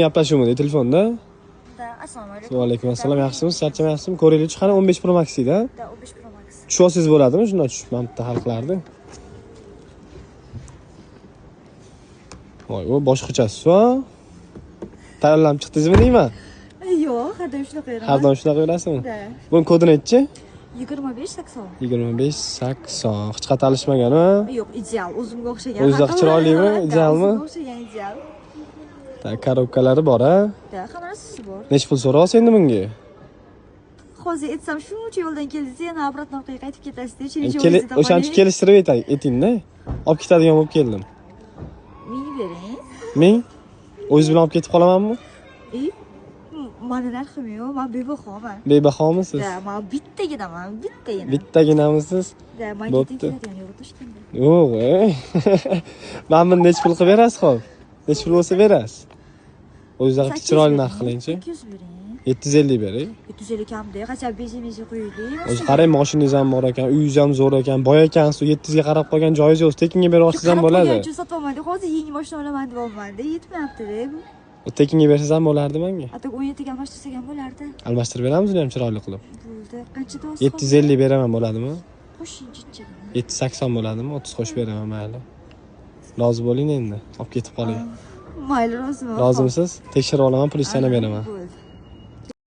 Gaplashuvmidi telefonda? Da, assalomu alaykum. Va alaykum assalom. Yaxshimisiz? Charchamayapsizmi? Ko'ringlar, qani 15 Pro Max edi-da? Da, 15 Pro Max. Tushasiz bo'ladimi? Shunday tushmam bitta hal qilardi. Voy, u boshqachasiz-ku. Tayyorlanib chiqdingizmi deyman? Yo'q, har doim shunaqa yuraman. Har doim shunaqa yurasizmi? Da. Buni kodini aytchi? 25-80. 25-80. Hech qat alishmagan-a? Yo'q, ideal. O'zimga o'xshagan. O'ziga chiroylimi? Idealmi? O'zimga o'xshagan ideal. Ta korobkalari bor-a? Da, hamma narsasi bor. Nech pul so'raysiz endi bunga? Hozir aytsam shuncha yo'ldan keldingiz, yana obratno orqaga qaytib ketasiz-da. O'shancha kelishtirib ayting-da. Olib ketadigan bo'lib keldim. Ming bering. Ming? O'zingiz bilan olib ketib qolamanmi? Mani narxim yo'q, men bebahoman. Bebahomisiz? Da, men bittaginaman, bittagina. Bittaginamisiz? Da, menga keladigan yo'q Toshkentda. Yo'q, men buni nech pul qilib berasiz, xo'p? Nech pul bo'lsa berasiz? O'zingizga chiroyli narx qiling-chi. 800 bering. 750 bering. 750 kamda, qancha beji qo'yaylik. O'zi qarang, mashinangiz ham bor ekan, uyingiz ham zo'r ekan, boy ekansiz, 700 ga qarab qolgan joyingiz yo'q, tekinga bermoqsiz ham bo'ladi. Qarab sotib olmadim. Hozir yangi mashina olaman deb olmadi, yetmayapti-da bu. Tekinga bersangiz ham bo'lardi menga. Atok 17 ga almashtirsak ham bo'lardi. Almashtirib beramiz uni ham chiroyli qilib. Bo'ldi. Qanchada olsa? 750 beraman bo'ladimi? Qo'shimcha. 780 bo'ladimi? 30 qo'shib beraman, mayli. Rozi bo'ling endi, olib ketib qoling. Mayli, roziman. Rozimisiz? Tekshirib olaman, plyus yana beraman. Bo'ldi.